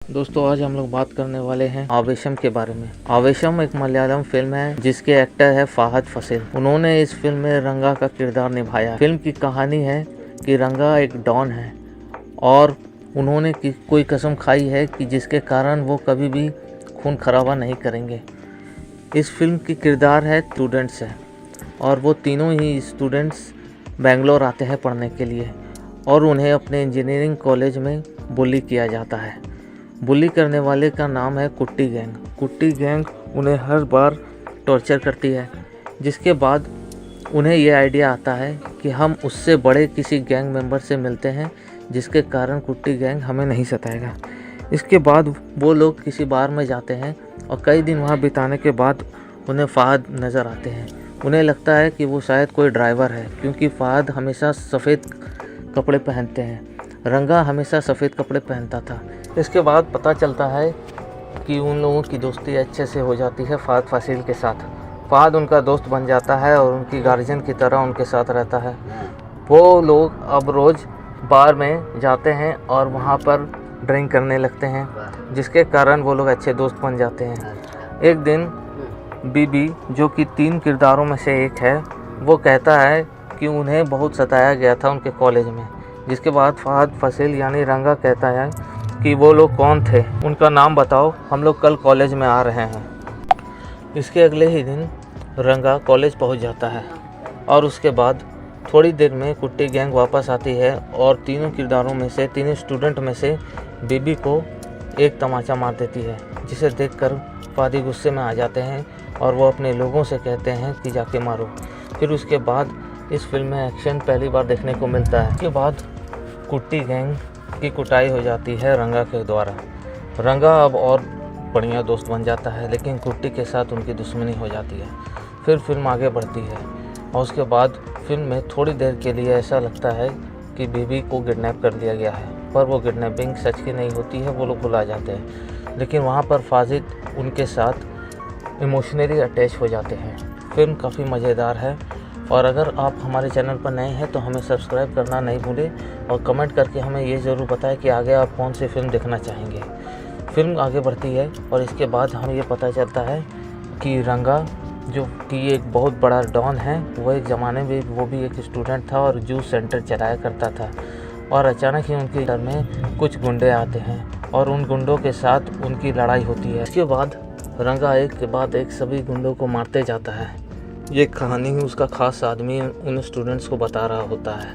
दोस्तों आज हम लोग बात करने वाले हैं आवेशम के बारे में। आवेशम एक मलयालम फिल्म है जिसके एक्टर है फाहद फासिल। उन्होंने इस फिल्म में रंगा का किरदार निभाया। फिल्म की कहानी है कि रंगा एक डॉन है और उन्होंने कोई कसम खाई है कि जिसके कारण वो कभी भी खून खराबा नहीं करेंगे। इस फिल्म की किरदार है स्टूडेंट्स है और वो तीनों ही स्टूडेंट्स बेंगलोर आते हैं पढ़ने के लिए और उन्हें अपने इंजीनियरिंग कॉलेज में बुली किया जाता है। बुली करने वाले का नाम है कुट्टी गैंग। कुट्टी गैंग उन्हें हर बार टॉर्चर करती है, जिसके बाद उन्हें यह आइडिया आता है कि हम उससे बड़े किसी गैंग मेंबर से मिलते हैं जिसके कारण कुट्टी गैंग हमें नहीं सताएगा। इसके बाद वो लोग किसी बार में जाते हैं और कई दिन वहाँ बिताने के बाद उन्हें फ़हद नज़र आते हैं। उन्हें लगता है कि वो शायद कोई ड्राइवर है, क्योंकि फ़हद हमेशा सफ़ेद कपड़े पहनते हैं। रंगा हमेशा सफ़ेद कपड़े पहनता था। इसके बाद पता चलता है कि उन लोगों की दोस्ती अच्छे से हो जाती है फाहद फासिल के साथ। फाहद उनका दोस्त बन जाता है और उनकी गार्जियन की तरह उनके साथ रहता है। वो लोग अब रोज़ बार में जाते हैं और वहाँ पर ड्रिंक करने लगते हैं, जिसके कारण वो लोग अच्छे दोस्त बन जाते हैं। एक दिन बीबी, जो कि 3 किरदारों में से एक है, वो कहता है कि उन्हें बहुत सताया गया था उनके कॉलेज में। जिसके बाद फाहद फासिल यानी रंगा कहता है कि वो लोग कौन थे, उनका नाम बताओ, हम लोग कल कॉलेज में आ रहे हैं। इसके अगले ही दिन रंगा कॉलेज पहुंच जाता है और उसके बाद थोड़ी देर में कुट्टी गैंग वापस आती है और तीनों किरदारों में से, तीनों स्टूडेंट में से बीबी को एक तमाचा मार देती है, जिसे देखकर फादी गुस्से में आ जाते हैं और वो अपने लोगों से कहते हैं कि जाके मारो। फिर उसके बाद इस फिल्म में एक्शन पहली बार देखने को मिलता है। उसके बाद कुट्टी गैंग की कुटाई हो जाती है रंगा के द्वारा। रंगा अब और बढ़िया दोस्त बन जाता है, लेकिन कुट्टी के साथ उनकी दुश्मनी हो जाती है। फिर फिल्म आगे बढ़ती है और उसके बाद फिल्म में थोड़ी देर के लिए ऐसा लगता है कि बीबी को किडनैप कर लिया गया है, पर वो किडनैपिंग सच की नहीं होती है। वो लोग भुला जाते हैं, लेकिन वहाँ पर फाजिद उनके साथ इमोशनली अटैच हो जाते हैं। फिल्म काफ़ी मज़ेदार है और अगर आप हमारे चैनल पर नए हैं तो हमें सब्सक्राइब करना नहीं भूलें और कमेंट करके हमें ये ज़रूर बताएं कि आगे आप कौन सी फिल्म देखना चाहेंगे। फिल्म आगे बढ़ती है और इसके बाद हमें ये पता चलता है कि रंगा, जो कि एक बहुत बड़ा डॉन है, वो एक ज़माने में वो भी एक स्टूडेंट था और जूस सेंटर चलाया करता था। और अचानक ही उनके घर में कुछ गुंडे आते हैं और उन गुंडों के साथ उनकी लड़ाई होती है। इसके बाद रंगा एक के बाद एक सभी गुंडों को मारते जाता है। ये कहानी ही उसका ख़ास आदमी उन स्टूडेंट्स को बता रहा होता है।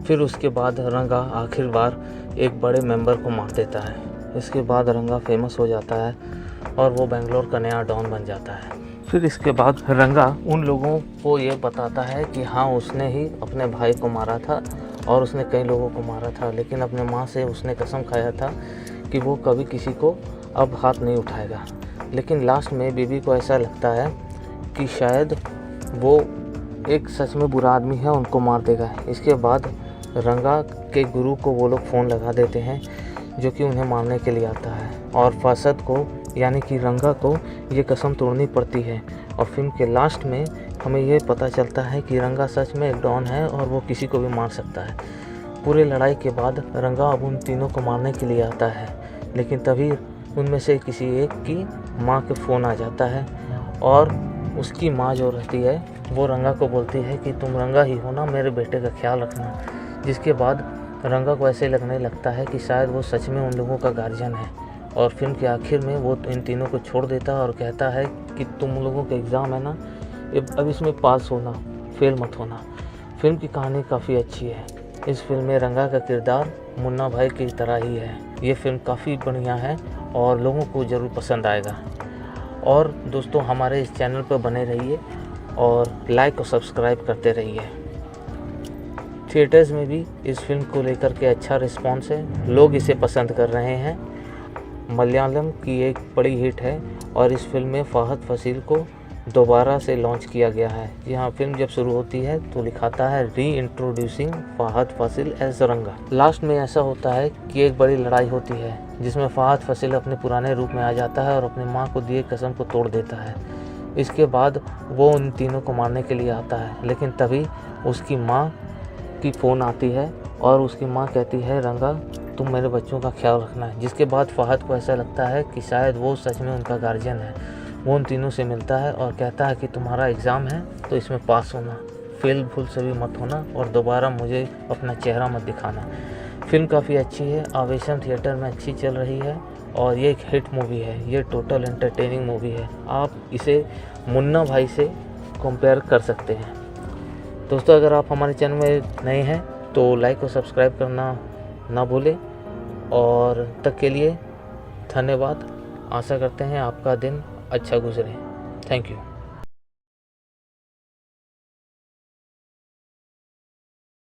फिर उसके बाद रंगा आखिर बार एक बड़े मेंबर को मार देता है। इसके बाद रंगा फेमस हो जाता है और वो बेंगलोर का नया डॉन बन जाता है। फिर इसके बाद रंगा उन लोगों को ये बताता है कि हाँ, उसने ही अपने भाई को मारा था और उसने कई लोगों को मारा था, लेकिन अपने माँ से उसने कसम खाया था कि वो कभी किसी को अब हाथ नहीं उठाएगा। लेकिन लास्ट में बीबी को ऐसा लगता है कि शायद वो एक सच में बुरा आदमी है, उनको मार देगा। इसके बाद रंगा के गुरु को वो लोग फ़ोन लगा देते हैं, जो कि उन्हें मारने के लिए आता है और फासद को यानी कि रंगा को ये कसम तोड़नी पड़ती है। और फिल्म के लास्ट में हमें ये पता चलता है कि रंगा सच में एक डॉन है और वो किसी को भी मार सकता है। पूरे लड़ाई के बाद रंगा अब उन तीनों को मारने के लिए आता है, लेकिन तभी उनमें से किसी एक की माँ के फ़ोन आ जाता है और उसकी माँ जो रहती है वो रंगा को बोलती है कि तुम रंगा ही हो ना, मेरे बेटे का ख्याल रखना। जिसके बाद रंगा को ऐसे लगने लगता है कि शायद वो सच में उन लोगों का गार्जियन है और फिल्म के आखिर में वो इन तीनों को छोड़ देता है और कहता है कि तुम लोगों का एग्ज़ाम है ना, अब इसमें पास होना, फेल मत होना। फिल्म की कहानी काफ़ी अच्छी है। इस फिल्म में रंगा का किरदार मुन्ना भाई की तरह ही है। ये फिल्म काफ़ी बढ़िया है और लोगों को ज़रूर पसंद आएगा। और दोस्तों हमारे इस चैनल पर बने रहिए और लाइक और सब्सक्राइब करते रहिए। थिएटर्स में भी इस फिल्म को लेकर के अच्छा रिस्पॉन्स है, लोग इसे पसंद कर रहे हैं। मलयालम की एक बड़ी हिट है और इस फिल्म में फाहद फासिल को दोबारा से लॉन्च किया गया है। जी हाँ, फिल्म जब शुरू होती है तो लिखाता है री इंट्रोड्यूसिंग फाहद फासिल एज रंगा। लास्ट में ऐसा होता है कि एक बड़ी लड़ाई होती है जिसमें फाहद फासिल अपने पुराने रूप में आ जाता है और अपनी माँ को दिए कसम को तोड़ देता है। इसके बाद वो उन तीनों को मारने के लिए आता है, लेकिन तभी उसकी माँ की फ़ोन आती है और उसकी माँ कहती है रंगा तुम मेरे बच्चों का ख्याल रखना है। जिसके बाद फ़हद को ऐसा लगता है कि शायद वो सच में उनका गार्जियन है। वो उन तीनों से मिलता है और कहता है कि तुम्हारा एग्ज़ाम है तो इसमें पास होना, फेल भूल से भी मत होना और दोबारा मुझे अपना चेहरा मत दिखाना। फ़िल्म काफ़ी अच्छी है, आवेशम थिएटर में अच्छी चल रही है और ये एक हिट मूवी है। ये टोटल एंटरटेनिंग मूवी है। आप इसे मुन्ना भाई से कंपेयर कर सकते हैं। दोस्तों, अगर आप हमारे चैनल में नए हैं तो लाइक और सब्सक्राइब करना ना भूलें। और तक के लिए धन्यवाद। आशा करते हैं आपका दिन अच्छा गुजरे। Thank you.